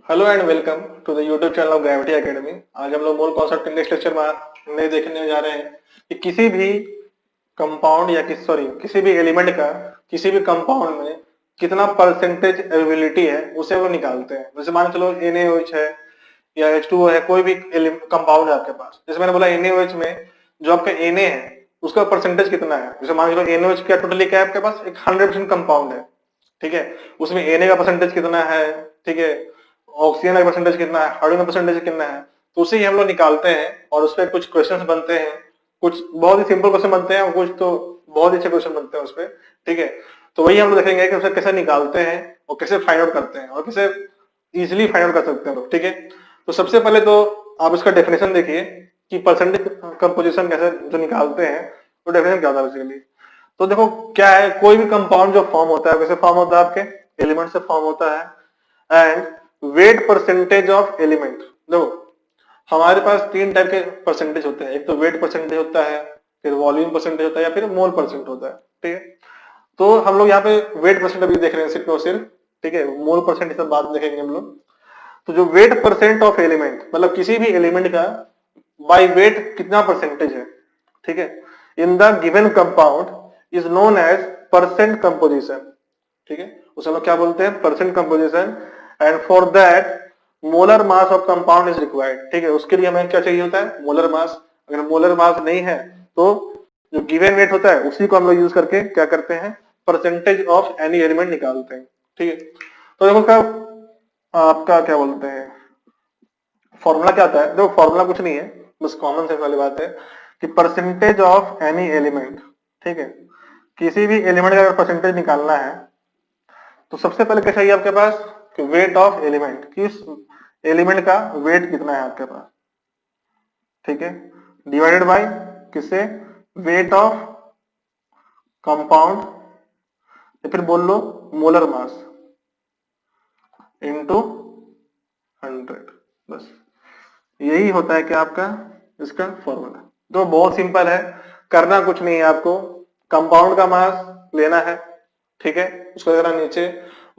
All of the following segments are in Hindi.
Hello and welcome to the YouTube channel of Gravity Academy. आज हम लोग मूल कॉन्सेप्ट इंग्लिश लेक्चर में देखने जा रहे हैं कि किसी भी कंपाउंड या किसी भी एलिमेंट का किसी भी कंपाउंड में कितना परसेंटेज एबिलिटी है उसे वो निकालते हैं। जैसे मान चलो NaOH है या H2O है, कोई भी कंपाउंड है आपके पास। जैसे मैंने बोला NaOH में जो आपका Na है उसका परसेंटेज कितना है। जैसे मान चलो NaOH का टोटली क्या है आपके पास, एक 100% कंपाउंड है, ठीक है। उसमें Na का परसेंटेज कितना है, ठीक है, ऑक्सीजन का परसेंटेज कितना है, हाइड्रोजन का परसेंटेज कितना है, तो उसे ही हम लोग निकालते हैं और उस पर कुछ क्वेश्चंस बनते हैं। कुछ बहुत ही सिंपल क्वेश्चन बनते हैं और कुछ तो बहुत ही अच्छे क्वेश्चन बनते हैं उस पर, ठीक है। तो वही हम लोग देखेंगे कि उसे कैसे निकालते हैं और कैसे फाइंड आउट करते हैं और कैसे इजिली फाइंड आउट कर सकते हैं लोग, ठीक है। तो सबसे पहले तो आप इसका डेफिनेशन देखिए कि परसेंटेज कंपोजिशन कैसे जो निकालते हैं तो डेफिनेशन क्या होता है बेसिकली। तो देखो क्या है, कोई भी कंपाउंड जो फॉर्म होता है कैसे फॉर्म होता है, आपके एलिमेंट से फॉर्म होता है। And wait percentage of element, देखो हमारे पास तीन टाइप के परसेंटेज होते हैं। एक तो वेट परसेंटेज होता है, फिर वॉल्यूम परसेंटेज होता है या फिर मोल परसेंट होता है, ठीक है। तो हम लोग यहाँ पे वेट परसेंट अभी देख रहे हैं सिर्फ और सिर्फ, ठीक है। मोल परसेंट सब बाद में देखेंगे हम लोग। तो जो वेट परसेंट ऑफ एलिमेंट मतलब किसी भी एलिमेंट का बाय वेट कितना परसेंटेज है, ठीक है, in the given compound is known as percent composition, ठीक है। उसे हम लोग क्या बोलते हैं, percent composition. And for that molar mass of compound is required, ठीक है। उसके लिए हमें क्या चाहिए होता है, मोलर मास। अगर मोलर मास नहीं है तो जो गिवन वेट होता है उसी को हम लोग यूज करके क्या करते हैं, परसेंटेज ऑफ एनी एलिमेंट निकालते हैं, ठीक है। तो देखो क्या आपका क्या बोलते हैं फॉर्मूला क्या आता है। देखो फॉर्मूला कुछ नहीं है, बस कॉमन सेंस वाली बात है कि परसेंटेज ऑफ एनी एलिमेंट, ठीक है। किसी भी एलिमेंट का अगर परसेंटेज निकालना है तो सबसे पहले क्या चाहिए आपके पास कि वेट ऑफ एलिमेंट, किस एलिमेंट का वेट कितना है आपके पास, ठीक है, डिवाइडेड बाय किससे, वेट ऑफ कंपाउंड या फिर बोल लो मोलर मास इनटू 100, बस यही होता है कि आपका इसका फॉर्मूला। तो बहुत सिंपल है, करना कुछ नहीं है आपको। कंपाउंड का मास लेना है, ठीक है, उसको जरा नीचे,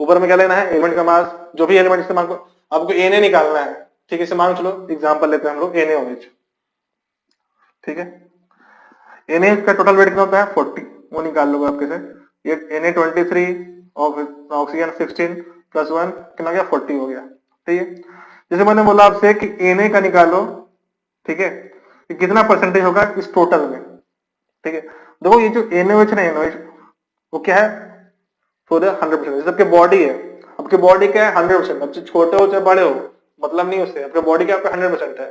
ऊपर में क्या लेना है, एलिमेंट का मास। जो भी एलिमेंट इस्तेमाल को आपको Na निकालना है, ठीक है। इसे मान चलो एग्जांपल लेते हैं हम लोग NaOH, ठीक है। Na का टोटल वेट कितना होता है 40, वो निकाल लोगे आप कैसे, ये Na23 और ऑक्सीजन 16 प्लस 1 कितना गया 40 हो गया, ठीक है। जैसे मैंने बोला आपसे कि Na का निकालो, ठीक है, कि कितना परसेंटेज होगा इस टोटल में, ठीक है। देखो ये जो NaOH ना NaOH वो क्या है, पूरे 100%। जैसे आपके बॉडी है, आपके बॉडी क्या है 100%, अब छोटे हो चाहे बड़े हो मतलब नहीं उससे, आपके बॉडी क्या आपका 100% है।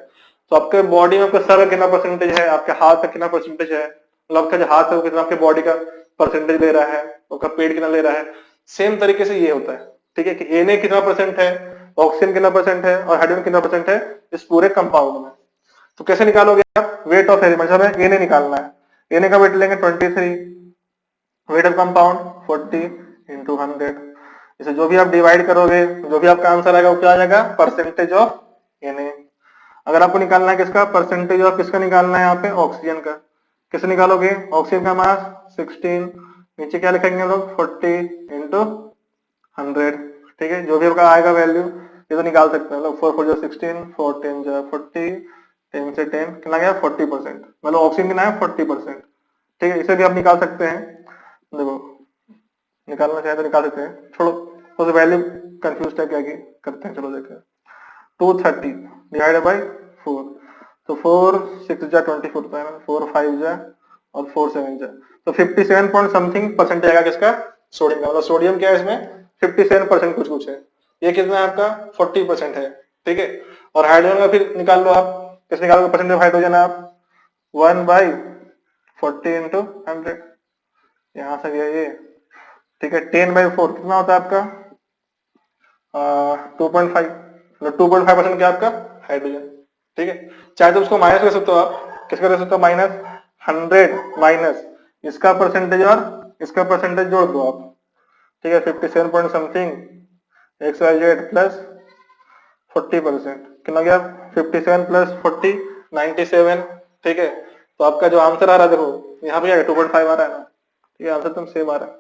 तो आपके बॉडी में आपका सर का कितना परसेंटेज है, आपके हाथ का कितना परसेंटेज है, मतलब आपका जो हाथ है वो कितना आपके बॉडी का परसेंटेज ले रहा है, आपका पेट कितना ले रहा है। सेम तरीके से ये होता है, ठीक है, कि Na कितना परसेंट है, ऑक्सीजन कितना परसेंट है और हाइड्रोजन कितना परसेंट है इस पूरे कंपाउंड में। तो कैसे निकालोगे आप, वेट ऑफ एलिमेंट, हमें Na निकालना है। Na का वेट लेंगे 23, वेट ऑफ कंपाउंड 40 इंटू 100। इसे जो भी आप डिवाइड करोगे जो भी आपका आंसर आएगा वो क्या आ जाएगा, परसेंटेज ऑफ Na। अगर आपको निकालना है किसका, परसेंटेज ऑफ किसका निकालना है यहाँ पे, ऑक्सीजन का। कैसे निकालोगे, ऑक्सीजन का मास 16, नीचे क्या लिखेंगे हम लोग 40 इंटू 100, ठीक है। जो भी आपका आएगा वैल्यू ये तो निकाल सकते हैं लोग, 4 4 16, 4 10 40, 10 से 10 कितना गया 40%, मतलब ऑक्सीजन कितना है 40%, ठीक है। इसे भी आप निकाल सकते हैं, देखो निकालना चाहे तो निकाल सकते हैं। छोड़ो तो वैल्यू कंफ्यूज है क्या की करते हैं, चलो देखते हैं। 230 डिवाइडेड बाई 4, तो 4 6 जा 24 होता है, 4 5 जा और 4 7 जा, तो 57 पॉइंट समथिंग परसेंट आएगा किसका, सोडियम का। मतलब सोडियम क्या है इसमें 57% कुछ कुछ है, ये कितना है आपका 40% है, ठीक है। और हाइड्रोजन का फिर निकाल लो आप, कैसे निकालोगे परसेंटेज हाइड्रोजन आप 1/40 इंटू 100, यहाँ से गया ये, ठीक है। 10/4 कितना होता है आपका 2.5, मतलब 2.5% क्या आपका हाइड्रोजन, ठीक है। चाहे तो उसको माइनस कर सकते हो आप, किसका कर सकते हो माइनस, 100 माइनस इसका परसेंटेज और इसका परसेंटेज जोड़ दो आप, ठीक है। 57 पॉइंट समथिंग XYZ प्लस 40% कितना गया 57 प्लस 40 97, ठीक है। तो आपका जो आंसर आ रहा है देखो यहाँ पे 2.5 आ रहा है ना, ठीक है, आंसर तुम सेम आ रहा है।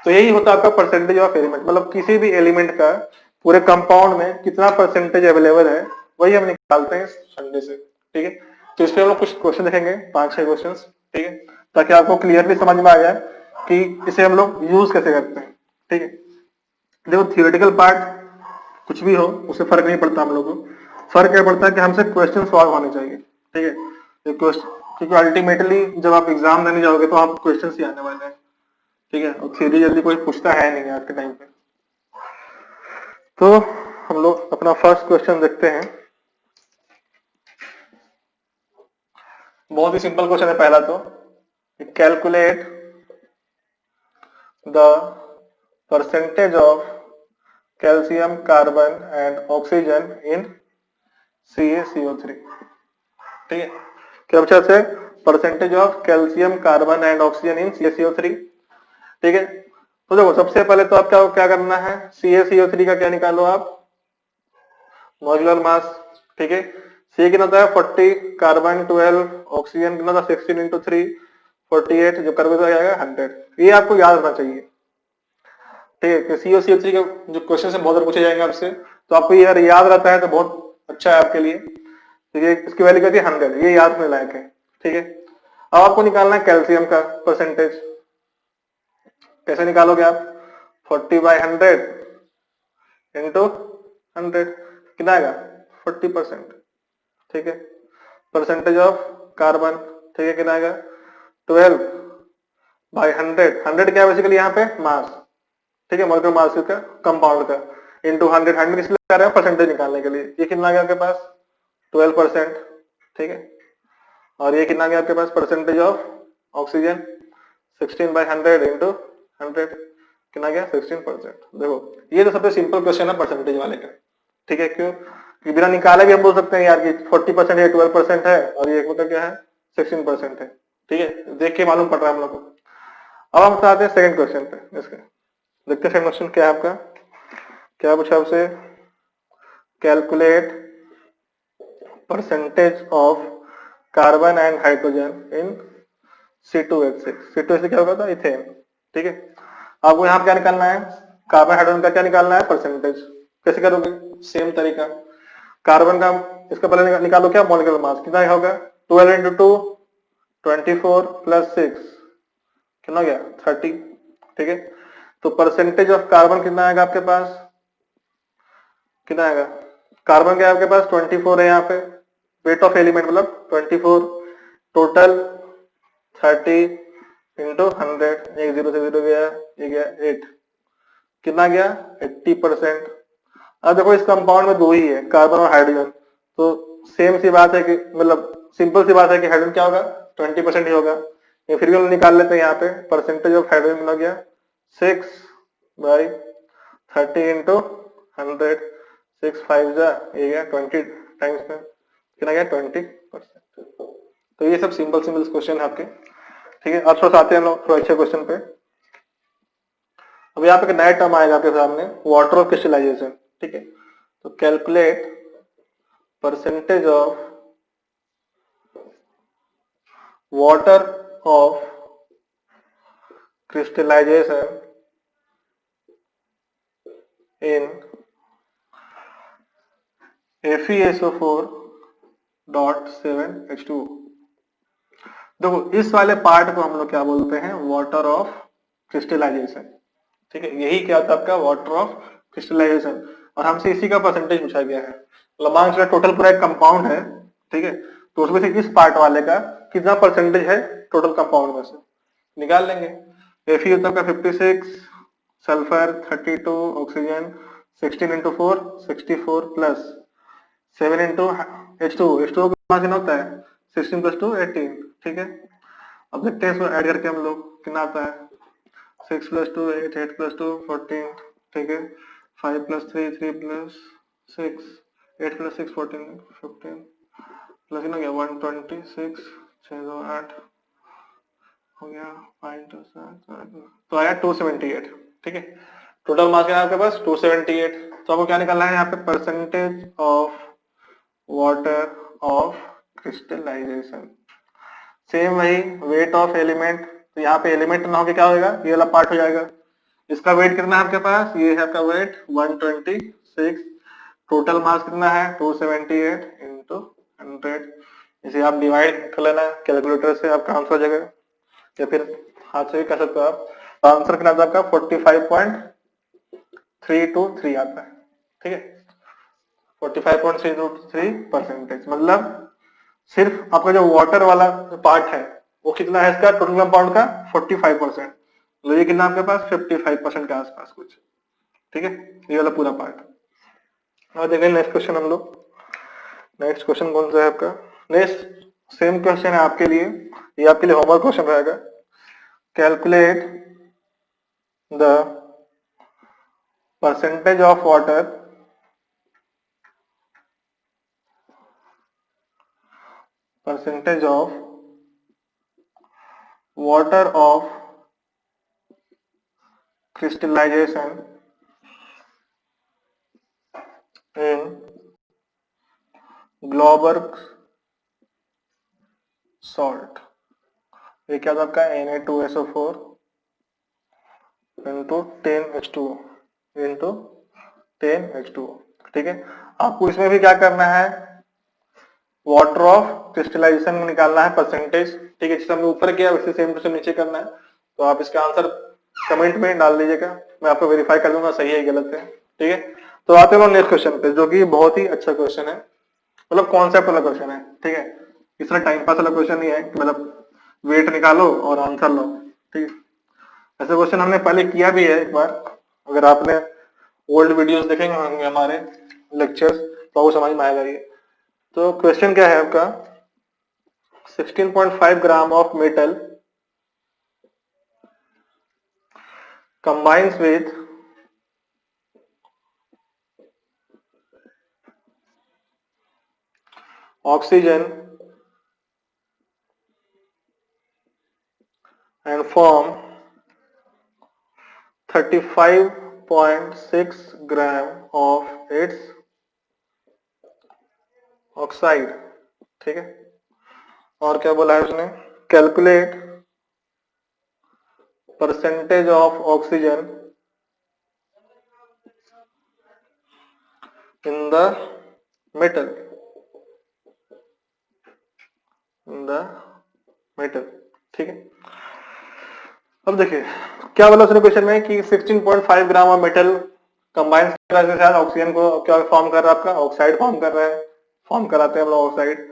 तो यही होता है आपका परसेंटेज ऑफ एलिमेंट, मतलब किसी भी एलिमेंट का पूरे कंपाउंड में कितना परसेंटेज अवेलेबल है वही हम निकालते हैं संडे से। ठीक है, तो इस पे हम लोग कुछ क्वेश्चन देखेंगे, 5-6 क्वेश्चन। ठीक है, ताकि आपको क्लियरली समझ में आ जाए कि इसे हम लोग यूज कैसे करते हैं। ठीक है, देखो थियोरेटिकल पार्ट कुछ भी हो उससे फर्क नहीं पड़ता हम लोग को, फर्क क्या पड़ता है कि हमसे क्वेश्चन सॉल्व होने चाहिए। ठीक है, ये क्वेश्चन, क्योंकि अल्टीमेटली जब आप एग्जाम देने जाओगे तो आप क्वेश्चन ही आने वाले हैं। ठीक है, और थ्योरी जल्दी कोई पूछता है नहीं आज के टाइम पे। तो हम लोग अपना फर्स्ट क्वेश्चन देखते हैं। बहुत ही सिंपल क्वेश्चन है पहला तो, calculate the percentage of calcium carbon and oxygen in CaCO3। ठीक है, क्या पूछा से percentage of calcium carbon and oxygen in CaCO3। ठीक है, तो देखो सबसे पहले तो आप क्या करना है, CaCO3 का क्या निकालो आप, मॉलिक्यूलर मास। ठीक है, सी कितना था 40, कार्बन 12, ऑक्सीजन कितना था 16 इंटू 3 48, जो करवे तो आएगा 100। ये आपको याद रखना चाहिए। ठीक है, CaCO3 का जो क्वेश्चन है बहुत बार पूछे जाएंगे आपसे, तो आपको ये अगर याद रहता है तो बहुत अच्छा है आपके लिए। ठीक है, इसकी वैल्यू कहती है 100, ये याद रखने लायक है। ठीक है, अब आपको निकालना है कैल्शियम का परसेंटेज। कैसे निकालोगे आप, 40/100 इंटू 100 कितना आएगा 40%। ठीक है, परसेंटेज ऑफ कार्बन, ठीक है, कितना आएगा 12/100। 100 क्या है बेसिकली यहाँ पे मास। ठीक है, मॉलिक्यूलर मास का कंपाउंड का, इंटू 100। 100 किस लिए कर रहे हैं, परसेंटेज निकालने के लिए। ये कितना आ गया आपके पास 12%। ठीक है, और ये कितना आ गया आपके पास परसेंटेज ऑफ ऑक्सीजन 16/100 इंटू 100 कितना गया 16%। देखो ये तो सबसे सिंपल क्वेश्चन है परसेंटेज वाले का। ठीक है, क्यों कि बिना निकाले भी हम बोल सकते हैं यार कि 40% है 12% है और ये मतलब क्या है 16% है। ठीक है, देख के मालूम पड़ रहा है हम लोग को। अब हम आते हैं सेकंड क्वेश्चन पे। इसके देखते हैं सेकंड क्वेश्चन क्या है आपका, क्या पूछा आपसे, calculate percentage of carbon and hydrogen in C2H6। C2H6 क्या होगा था इथेन। ठीक है, आपको यहाँ क्या निकालना है, कार्बन हाइड्रोजन का क्या निकालना है परसेंटेज। कैसे करोगे, सेम तरीका, कार्बन का इसका पहले निकालो क्या मॉलिक्यूलर मास, कितना होगा 12 इंटू 2 24 प्लस 6 कितना हो गया 30। ठीक है, तो परसेंटेज ऑफ कार्बन कितना आएगा आपके पास, कितना आएगा, कार्बन क्या है आपके पास 24 है यहाँ पे, वेट ऑफ एलिमेंट मतलब 24, टोटल 30 इंटू 100, एक 0 से 0 गया, ये गया 8, कितना गया 80%। अब देखो इस कंपाउंड में दो ही है, कार्बन और हाइड्रोजन, तो सेम सी बात है कि मतलब सिंपल सी बात है कि हाइड्रोजन क्या होगा 20% ही होगा। ये फिर भी हम निकाल लेते हैं यहाँ पे, परसेंटेज ऑफ हाइड्रोजन कितना गया 6/30 इंटू 100, 6 5 जा ये गया 20 टाइम्स में कितना गया 20%। तो ये सब सिंपल सिंपल क्वेश्चन है आपके। ठीक है, अब थोड़ा आते हैं लोग थोड़ा अच्छे क्वेश्चन पे। अब यहाँ पे एक नया टर्म आएगा आपके सामने, वाटर ऑफ क्रिस्टलाइजेशन। ठीक है, तो calculate percentage of water of crystallization in FeSO4.7H2O। देखो इस वाले पार्ट को हम लोग क्या बोलते हैं, वाटर ऑफ क्रिस्टलाइजेशन। ठीक है, यही क्या होता है आपका वाटर ऑफ क्रिस्टलाइजेशन, और हमसे इसी का परसेंटेज पूछा गया है। लमांग का टोटल पूरा एक कंपाउंड है। ठीक है, तो उसमें से इस पार्ट वाले का कितना परसेंटेज है टोटल कंपाउंड में से निकाल लेंगे। Fe होता है 56, sulphur 32, oxygen 16 into 4 64 plus 7 into H2O का कितना होता है 16 प्लस 2 18। ठीक है, अब देखते हैं इसको ऐड करके हम लोग कितना आता है, 6 प्लस 2 8, 8 प्लस 2 14। ठीक है, 5 प्लस 3 3 प्लस 6, 8 प्लस 6 14 15 प्लस कितना गया 126, 6 2 8 हो गया 5 2 7 तो आया 278। ठीक है, टोटल मास क्या है आपके पास 278। तो आपको क्या निकालना है यहाँ पे, percentage of water of crystallization. Same वही वेट ऑफ एलिमेंट तो यहाँ पे एलिमेंट ना होके क्या होगा, ये वाला पार्ट हो जाएगा। इसका वेट कितना है आपके पास, ये है आपका वेट 126, टोटल मास कितना है 278 इंटू 100। इसे आप डिवाइड कर लेना कैलकुलेटर से, आपका आंसर हो जाएगा, या फिर हाथ से भी कर सकते हो आप। आंसर कितना आता है आपका 45.323 आता है, ठीक है, 45.323%। मतलब सिर्फ आपका जो वाटर वाला पार्ट है वो कितना है इसका टोटल कंपाउंड का 45%, मतलब ये कितना आपके पास 55% के आसपास कुछ, ठीक है, ये वाला पूरा पार्ट। और देखें नेक्स्ट क्वेश्चन हम लोग, नेक्स्ट क्वेश्चन कौन सा है आपका, नेक्स्ट सेम क्वेश्चन है आपके लिए, ये आपके लिए होमवर्क क्वेश्चन रहेगा। Calculate the percentage of water of crystallization in Glauber's salt। ये क्या था आपका Na2SO4 into 10H2O into 10H2O, ठीक है। आपको इसमें भी क्या करना है, वाटर ऑफ क्रिस्टलाइजेशन में निकालना है परसेंटेज, ठीक है, जैसे हमने ऊपर किया वैसे सेम टू सेम नीचे करना है। तो आप इसका आंसर कमेंट में डाल दीजिएगा, मैं आपको वेरीफाई कर दूंगा सही है गलत है, ठीक है। तो आते हैं नेक्स्ट क्वेश्चन पे, जो कि बहुत ही अच्छा क्वेश्चन है, मतलब कॉन्सेप्ट वाला क्वेश्चन है, ठीक है, इस तरह टाइम पास वाला क्वेश्चन नहीं है, मतलब वेट निकालो और आंसर लो, ठीक है। ऐसे क्वेश्चन हमने पहले किया भी है एक बार, अगर आपने ओल्ड वीडियोस देखेंगे होंगे हमारे लेक्चर्स तो वो समझ में आएगा ये। तो क्वेश्चन क्या है आपका, 16.5 gram of metal combines with oxygen and form 35.6 gram of its oxide, ठीक है। और क्या बोला है उसने, calculate percentage of oxygen in the metal, ठीक है। अब देखिए क्या बोला उसने क्वेश्चन में कि 16.5 ग्राम ऑफ मेटल कंबाइन कर रहा है इसके साथ ऑक्सीजन को, क्या फॉर्म कर रहा है आपका ऑक्साइड फॉर्म कर रहा है, फॉर्म कराते हैं हम लोग ऑक्साइड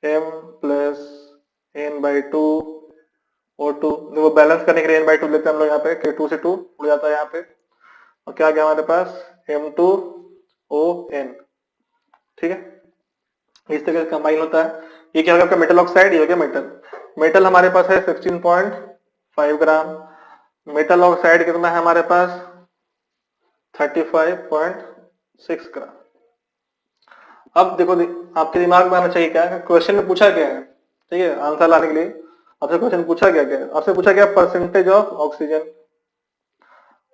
M प्लस N/2O2, देखो बैलेंस करने के लिए N/2 लेते हैं हम लोग यहाँ पे कि 2 से 2 उड़ जाता है यहाँ पे, और क्या गया हमारे पास M2ON, ठीक है, इस तरह से कंबाइन होता है। ये क्या होगा आपका मेटल ऑक्साइड, ये हो गया मेटल हमारे पास है 16.5 ग्राम, मेटल ऑक्साइड कितना है हमारे पास 35.6 ग्राम। अब देखो आपके दिमाग में आना चाहिए क्या क्वेश्चन में पूछा गया है, ठीक है, आंसर लाने के लिए आपसे क्वेश्चन पूछा गया क्या, आपसे पूछा गया परसेंटेज ऑफ ऑक्सीजन,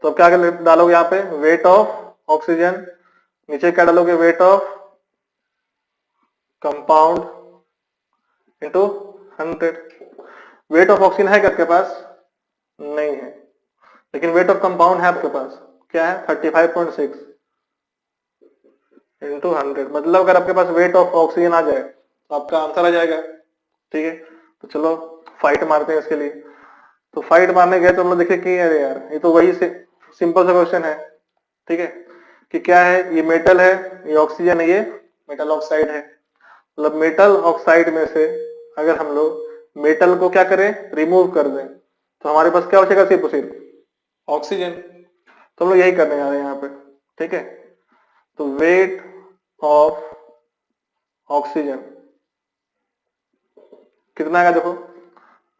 तो अब क्या डालोगे यहाँ पे वेट ऑफ ऑक्सीजन, नीचे क्या डालोगे wait of compound into 100। Weight of oxygen है क्या आपके पास, नहीं है, लेकिन वेट ऑफ कंपाउंड है आपके पास, क्या है 35.6 इंटू 100, मतलब अगर आपके पास वेट ऑफ ऑक्सीजन आ जाए तो आपका आंसर आ जाएगा, ठीक है। तो चलो फाइट मारते हैं इसके लिए। तो फाइट मारने गए तो हम लोग देखे कि अरे यार ये तो वही से सिंपल सा क्वेश्चन है, ठीक है, कि क्या है, ये मेटल है, ये ऑक्सीजन है, ये मेटल ऑक्साइड है, मतलब मेटल ऑक्साइड में से अगर हम लोग मेटल को क्या करें रिमूव कर दें तो हमारे पास क्या बचेगा, सिर्फ ऑक्सीजन। तो हम लोग यही करने जा रहे हैं यहाँ पे, ठीक है। तो वेट ऑफ ऑक्सीजन कितना आएगा देखो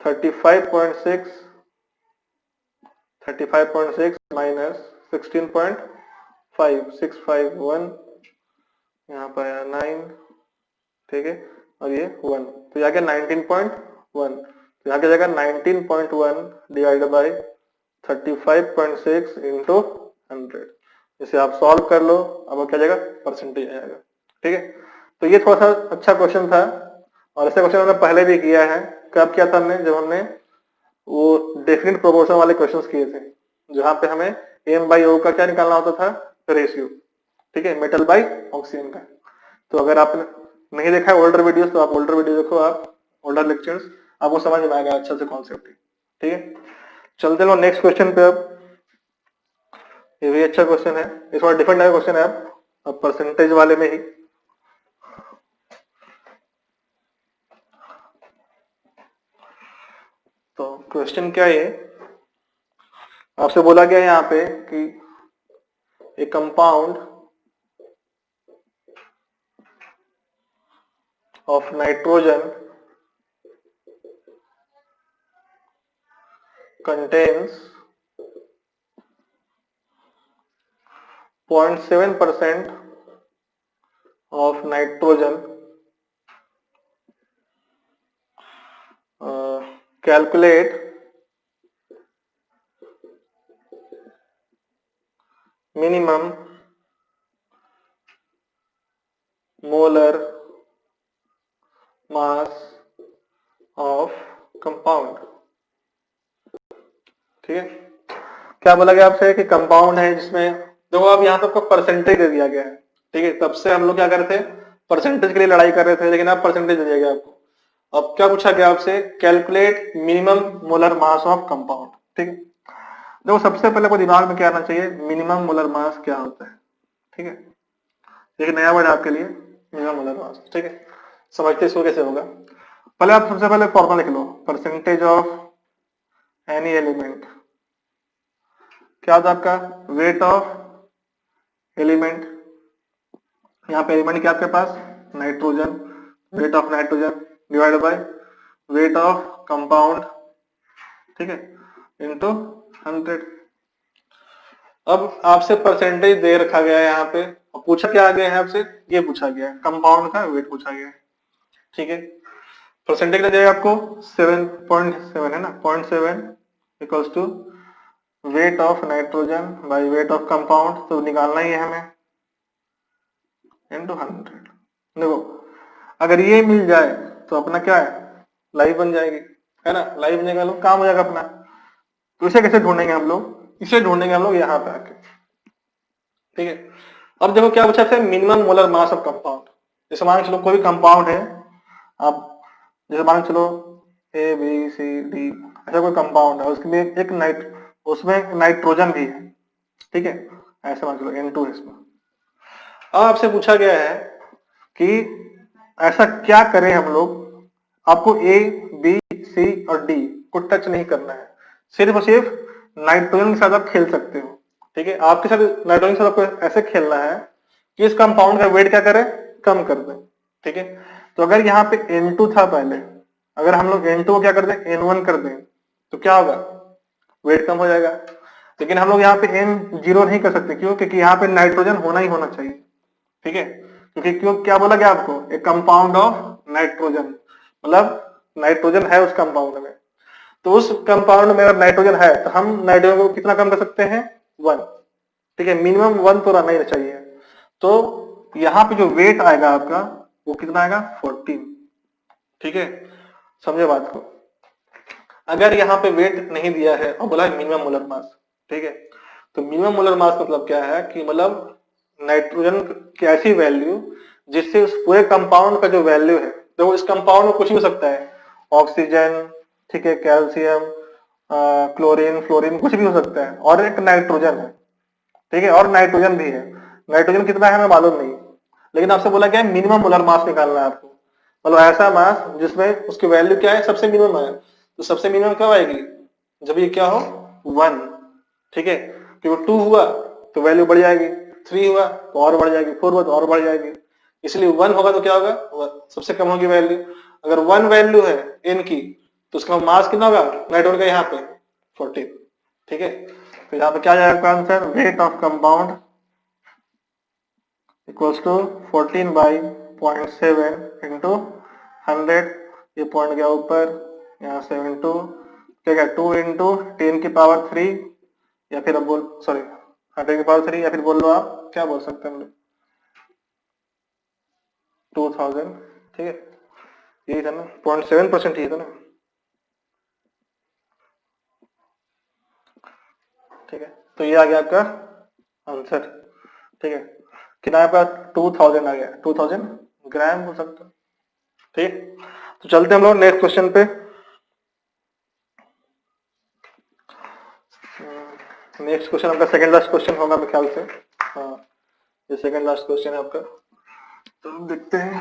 35.6 माइनस 16.5 651, यहाँ पर आया 9, ठीक है, और ये 1, तो यहाँ क्या 19.1, तो यहाँ क्या जाएगा 19.1 डिवाइडेड बाई 35.6 इंटू 100। इसे आप सॉल्व कर लो, अब क्या जाएगा परसेंटेज आ जाएगा, ठीक है। तो ये थोड़ा सा अच्छा क्वेश्चन था, और ऐसे क्वेश्चन हमने पहले भी किया है, कब किया था हमने, जब हमने वो डेफिनेट प्रोपोर्शन वाले क्वेश्चंस किए थे, जहां पे हमें एम बाई ओ का क्या निकालना होता था, रेशियो, ठीक है, मेटल बाई ऑक्सीजन का। तो अगर आपने नहीं देखा है ओल्डर वीडियोस तो आप ओल्डर वीडियो देखो, आप ओल्डर लेक्चर्स, आपको समझ में आएगा अच्छा से कॉन्सेप्ट, ठीक है। चलते लो नेक्स्ट क्वेश्चन पे। अब ये भी अच्छा क्वेश्चन है, इस बार डिफरेंट टाइप क्वेश्चन है, अब परसेंटेज वाले में ही। तो क्वेश्चन क्या है, आपसे बोला गया है यहाँ पे कि a compound of nitrogen contains 0.7% of nitrogen. Calculate minimum molar mass of compound। ठीक है, क्या बोला गया आपसे कि कंपाउंड है जिसमें, देखो अब यहाँ तक परसेंटेज दे दिया गया है, ठीक है। तब से हम लोग क्या कर रहे थे, परसेंटेज के लिए लड़ाई कर रहे थे, लेकिन अब परसेंटेज दे दिया गया आपको। अब क्या पूछा गया आपसे, calculate minimum molar mass of compound, ठीक है। देखो सबसे पहले को दिमाग में क्या आना चाहिए, मिनिमम मोलर मास क्या होता है, ठीक है। एक नया वर्ड आपके लिए, मिनिमम मोलर मास, ठीक है। समझते इसको कैसे होगा, पहले आप सबसे पहले फॉर्मूला लिख लो, परसेंटेज ऑफ एनी एलिमेंट, क्या होता है आपका, वेट ऑफ एलिमेंट। यहाँ पे एलिमेंट क्या आपके पास, nitrogen, weight of nitrogen divide by weight of compound, ठीक है, इनटू 100। अब आपसे परसेंटेज दे रखा गया है यहाँ पे, पूछा क्या गया है आपसे, ये पूछा गया है कंपाउंड का वेट पूछा गया है, ठीक है। परसेंटेज क्या जाएगा आपको, 7.7 है ना, 0.7 equals to weight of nitrogen by weight of compound, तो निकालना ही है हमें, इनटू 100। देखो अगर ये मिल जाए तो अपना क्या है, लाइफ बन जाएगी, है ना, लाइफ निकालो काम हो जाएगा अपना। तो इसे कैसे ढूंढेंगे हम लोग, इसे ढूंढेंगे हम लोग यहाँ पे आके, ठीक है। अब देखो क्या पूछा था, minimum molar mass of compound. जैसे मान चलो कोई भी कंपाउंड है, आप जैसे मान चलो ए बी सी डी, ऐसा कोई कंपाउंड है, उसके लिए एक उसमें नाइट्रोजन भी है, ठीक है, ऐसे मान चलो N2 है इसमें। अब आपसे पूछा गया है कि ऐसा क्या करें हम लोग, आपको ए बी सी और डी को टच नहीं करना है, सिर्फ और सिर्फ नाइट्रोजन के साथ आप खेल सकते हो, ठीक है। आपके साथ नाइट्रोजन के साथ आपको ऐसे खेलना है कि इस कंपाउंड का वेट क्या करे, कम कर दे, ठीक है। तो अगर यहाँ पे N2 था पहले, अगर हम लोग N2 को क्या कर दें, N1 कर दें, तो क्या होगा, वेट कम हो जाएगा। लेकिन हम लोग यहाँ पे N0 नहीं कर सकते, क्यों, क्योंकि यहाँ पे नाइट्रोजन होना ही होना चाहिए, ठीक है। क्योंकि क्यों, क्या बोला गया आपको, एक कंपाउंड ऑफ नाइट्रोजन, मतलब नाइट्रोजन है उस कंपाउंड में, तो उस कंपाउंड में अगर नाइट्रोजन है तो हम नाइट्रोजन को कितना कम कर सकते हैं, 1, ठीक है, मिनिमम 1 तो रहना ही चाहिए। तो यहाँ पे जो वेट आएगा आपका वो कितना आएगा, 14, ठीक है, समझे बात को। अगर यहाँ पे वेट नहीं दिया है और बोला मिनिमम मोलर मास, ठीक है, तो मिनिमम मोलर मास मतलब क्या है कि मतलब नाइट्रोजन की ऐसी वैल्यू जिससे उस पूरे कंपाउंड का जो वैल्यू है, तो इस कंपाउंड में कुछ भी हो सकता है, ऑक्सीजन, ठीक है, कैल्शियम, क्लोरीन, फ्लोरीन, कुछ भी हो सकता है, और एक नाइट्रोजन है, ठीक है, और नाइट्रोजन भी है। नाइट्रोजन कितना है हमें मालूम नहीं, लेकिन आपसे बोला गया है मिनिमम मोलर मास निकालना है आपको, मतलब ऐसा मास जिसमें उसकी वैल्यू क्या है, सबसे मिनिमम है। तो सबसे मिनिमम कब आएगी, जब ये क्या हो, 1, ठीक है, क्योंकि 2 हुआ तो वैल्यू बढ़ जाएगी, 3 हुआ तो और बढ़ जाएगी, 4 हुआ तो और बढ़ जाएगी, इसलिए 1 होगा तो क्या होगा, सबसे कम होगी वैल्यू। अगर 1 वैल्यू है n की, तो उसका मास कितना होगा नाइट्रोजन का, यहाँ पे 14, ठीक है। तो यहाँ पे क्या जाएगा answer, weight of compound equals to 14 by 0.7 into 100, ये पॉइंट गया ऊपर, यहाँ से इंटू क्या क्या 2 इंटू 10⁻³ या फिर अब बोल सॉरी 100⁻³ या फिर बोल लो आप क्या बोल सकते हैं हम लोग, 2000, ठीक है, यही था ना, 0.7% ही था ना। ठीक है, तो ये आ गया आपका आंसर। ठीक है, कितना आपका 2000 आ गया, 2000 ग्राम हो सकता है। ठीक, तो चलते हम लोग नेक्स्ट क्वेश्चन पे। नेक्स्ट क्वेश्चन आपका सेकंड लास्ट क्वेश्चन होगा मेरे ख्याल से। हाँ, ये सेकंड लास्ट क्वेश्चन है आपका, तो हम देखते हैं।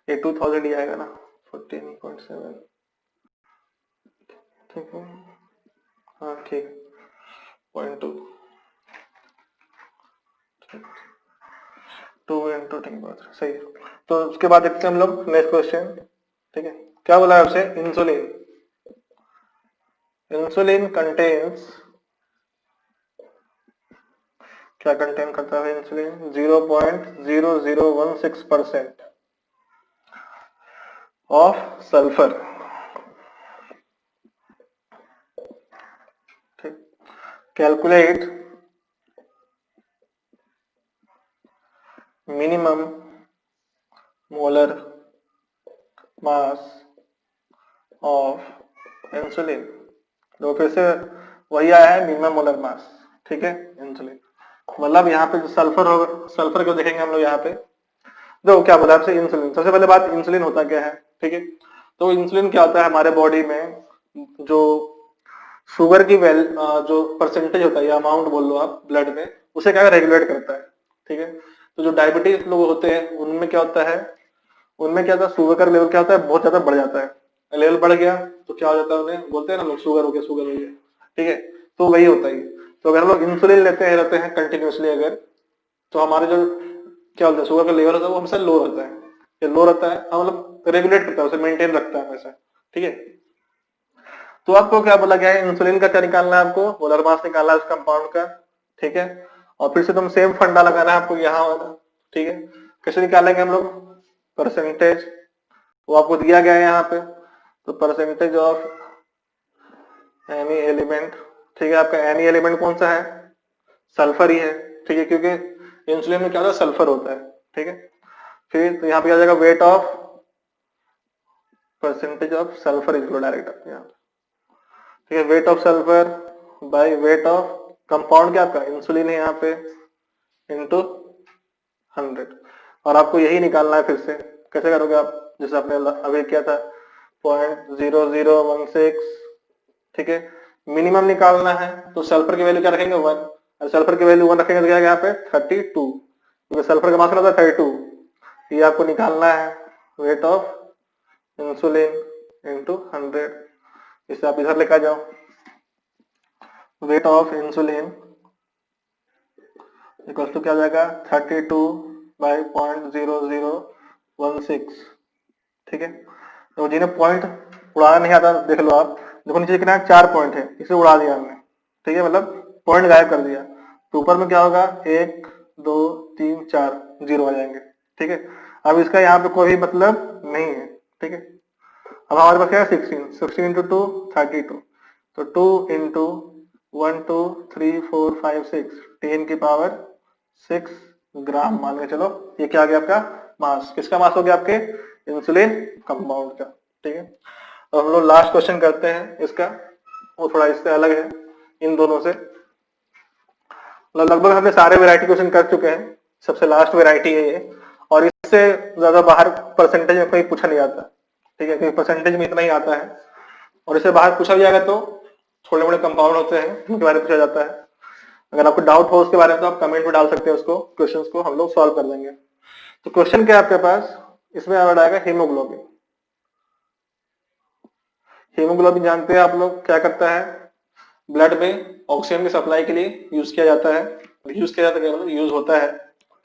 ये 2000 ही आएगा ना, 14.7। ठीक है, हाँ ठीक, 0.2, 2 into 10 सही है। तो उसके बाद देखते हैं हम लोग नेक्स्ट क्वेश्चन। ठीक है, क्या बोला है आपसे, इंसुलिन, इंसुलिन कंटेन्स, क्या कंटेन करता है इंसुलिन, 0.0016% ऑफ सल्फर। ठीक, calculate minimum molar mass of insulin. तो फिर से वही आया है, मिनिमम मोलर मास। ठीक है, इंसुलिन मतलब यहाँ पे जो सल्फर होगा, सल्फर को देखेंगे हम लोग यहाँ पे। देखो क्या बोला आपसे, इंसुलिन, सबसे पहले बात इंसुलिन होता क्या है। ठीक है, तो इंसुलिन क्या होता है हमारे बॉडी में, जो शुगर की जो परसेंटेज होता है या अमाउंट बोल लो आप ब्लड में, उसे क्या रेगुलेट करता है। ठीक है, तो जो डायबिटीज लोग होते हैं उनमें क्या होता है, उनमें क्या होता है, शुगर का लेवल क्या होता है, बहुत ज्यादा बढ़ जाता है। लेवल बढ़ गया तो क्या हो जाता है, उन्हें बोलते हैं ना लोग, शुगर हो गया, शुगर हो गया। ठीक है, तो वही होता है। तो अगर हम लोग इंसुलिन लेते हैं रहते हैं कंटिन्यूसली अगर, तो हमारे जो क्या बोलते हैं शुगर का लेवल होता है वो हमेशा लो रहता है, ये लो रहता है, मतलब रेगुलेट करता है, उसे मेंटेन रखता है हमेशा। ठीक है, तो आपको क्या बोला गया है, इंसुलिन का क्या निकालना है, आपको मोलर मास निकालना है उस कंपाउंड का। ठीक है, और फिर से तुम सेम फंडा लगाना है आपको यहाँ वाला। ठीक है, कैसे निकालेंगे हम लोग, परसेंटेज, वो आपको दिया गया है यहाँ पे, तो परसेंटेज ऑफ एनी एलिमेंट। ठीक है, आपका एनी एलिमेंट कौन सा है, सल्फर ही है। ठीक है, क्योंकि इंसुलिन में क्या होता है, सल्फर होता है। ठीक है, फिर तो यहाँ पे आ जाएगा weight of, percentage of sulphur is direct यहाँ। ठीक है, weight of sulphur bye weight of compound, क्या आपका इंसुलिन है यहाँ पे, इंटू 100। और आपको यही निकालना है फिर से, कैसे करोगे आप, जैसे आपने अभी किया था 0.0016। ठीक है, मिनिमम निकालना है तो सल्फर की वैल्यू क्या रखेंगे, 1, और सल्फर की वैल्यू 1 रखेंगे तो क्या यहाँ पे 32, क्योंकि सल्फर का मास होता है 32। ये आपको निकालना है वेट ऑफ इंसुलिन इंटू 100। इसे आप इधर लेकर जाओ, weight of insulin equal to क्या हो जाएगा, 32/0.0016। ठीक है, तो जिन्हें पॉइंट उड़ाना नहीं आता देख लो आप, देखो नीचे कितना 4 पॉइंट है, इसे उड़ा दिया हमने। ठीक है, मतलब पॉइंट गायब कर दिया, तो ऊपर में क्या होगा, 1 2 3 4 जीरो आ जाएंगे। ठीक है, अब इसका यहाँ पे कोई मतलब नहीं है। ठीक है, अब हमारे पास क्या है, 16 इंटू 2 32, तो 2 इंटू 1 2 3 4 5 6 10 की पावर 6 ग्राम मान के चलो। ये क्या आ गया आपका मास, किसका मास हो गया, आपके इंसुलिन कंपाउंड का। ठीक है, अब हम लोग लास्ट क्वेश्चन करते हैं इसका, वो थोड़ा इससे अलग है इन दोनों से। लगभग हमने सारे वैरायटी क्वेश्चन कर चुके हैं, सबसे लास्ट वैरायटी है ये, और इससे ज्यादा बाहर परसेंटेज में कोई पूछा नहीं आता। ठीक है, क्योंकि परसेंटेज में इतना ही आता है, और इससे बाहर पूछा भी जाएगा तो छोटे मोटे कंपाउंड होते हैं उनके बारे में पूछा जाता है। अगर आपको डाउट हो उसके बारे में तो आप कमेंट में डाल सकते हैं, उसको क्वेश्चंस को हम लोग सॉल्व कर देंगे। तो क्वेश्चन क्या है आपके पास, इसमें वर्ड आएगा हीमोग्लोबिन। हीमोग्लोबिन जानते हैं आप लोग क्या करता है, ब्लड में ऑक्सीजन की सप्लाई के लिए यूज किया जाता है, यूज किया जाता है मतलब यूज होता है।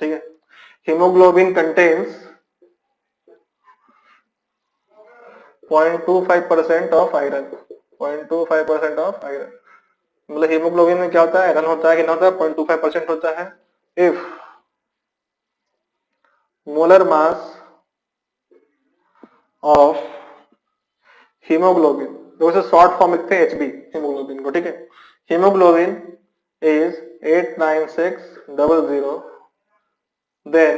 ठीक है, haemoglobin contains 0.25% of iron, 0.25% of iron. मतलब हीमोग्लोबिन में क्या होता है, आयरन होता है कि ना होता है, 0.25% होता है। If molar mass of haemoglobin, देखो इसे शॉर्ट फॉर्म लिखते हैं एचबी हीमोग्लोबिन को। ठीक है, hemoglobin is 89600, then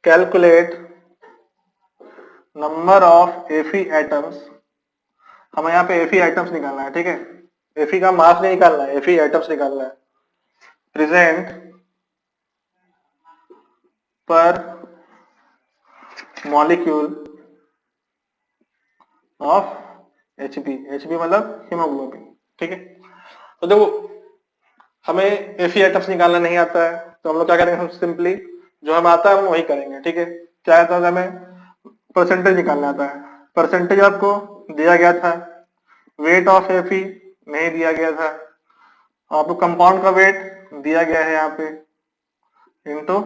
calculate number of Fe atoms, हमें यहाँ पे एफी आइटम्स निकालना है, ठीक है, एफी का मास नहीं निकालना है, एफी आइटम्स निकालना है, प्रेजेंट पर मॉलिक्यूल ऑफ एचबी, एचबी मतलब हीमोग्लोबिन, ठीक है। तो देखो हमें एफी आइटम्स निकालना नहीं आता है, तो हम लोग क्या करेंगे, हम सिंपली जो हमें आता है हम वही करेंगे, ठीक है। क्या आता है, हमें परसेंटेज निकालना आता है। परसेंटेज आपको दिया गया था, वेट ऑफ एफी नहीं दिया गया था, आपको कंपाउंड का वेट दिया गया है यहाँ पे इंटू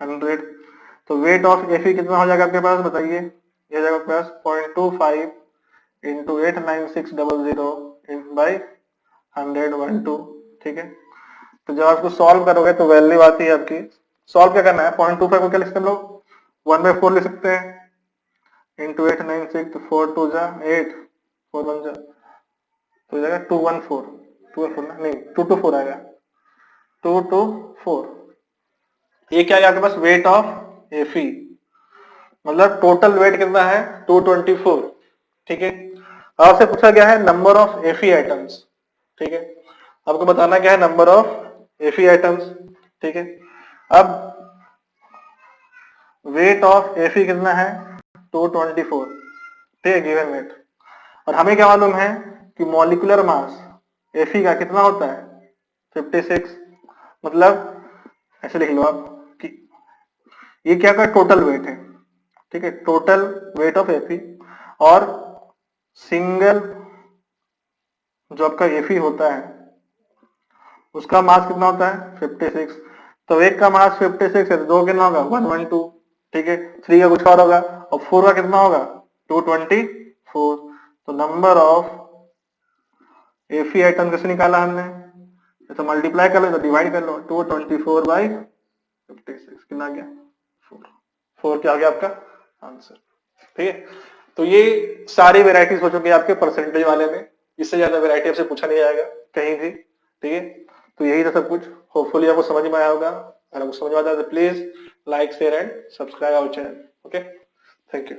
100। तो वेट ऑफ एफी कितना हो जाएगा आपके पास, बताइए, ये जाएगा आपके पास 0.25 इंटू 89600 बाई 100 ठीक है। तो जब आप इसको सॉल्व करोगे तो वैल्यू आती है आपकी, सॉल्व क्या करना है, 0.25 को क्या लिख सकते हैं हम लोग, 1/4 लिख सकते हैं इंटू 896, 4 2 जा 8, 4 1 जा, तो जाएगा 214, 214 नहीं 224 आएगा, 224। ये क्या है आपके पास, वेट ऑफ एफी, मतलब टोटल वेट कितना है 224, ठीक है। आपसे पूछा गया है नंबर ऑफ एफी आइटम्स, ठीक है, आपको बताना क्या है, नंबर ऑफ एफी आइटम्स, ठीक है। अब वेट ऑफ एफी कितना है 224, ठीक है, गिवन वेट, और हमें क्या मालूम है कि मॉलिक्यूलर मास एफी का कितना होता है 56, मतलब ऐसे लिख लो आप कि ये क्या का टोटल वेट है, ठीक है, टोटल वेट ऑफ एफी, और सिंगल जो आपका एफी होता है उसका मास कितना होता है 56, तो एक का मास 56 है तो दो कितना होगा 112, ठीक है, 3 का कुछ और होगा, और 4 का कितना होगा 224। तो नंबर ऑफ एफी आइटम कैसे निकाला हमने, तो मल्टीप्लाई कर लो, तो डिवाइड कर लो, 224 बाई 56 कितना आ गया 4, 4 क्या आ गया आपका आंसर, ठीक है। तो ये सारी वेराइटीज हो चुकी है आपके परसेंटेज वाले में, इससे ज्यादा वेराइटी आपसे पूछा नहीं जाएगा कहीं भी, ठीक है। तो यही था सब कुछ, होपफुली आपको समझ में आया होगा, अगर आपको समझ में आता है तो please like share and subscribe our channel, okay, thank you.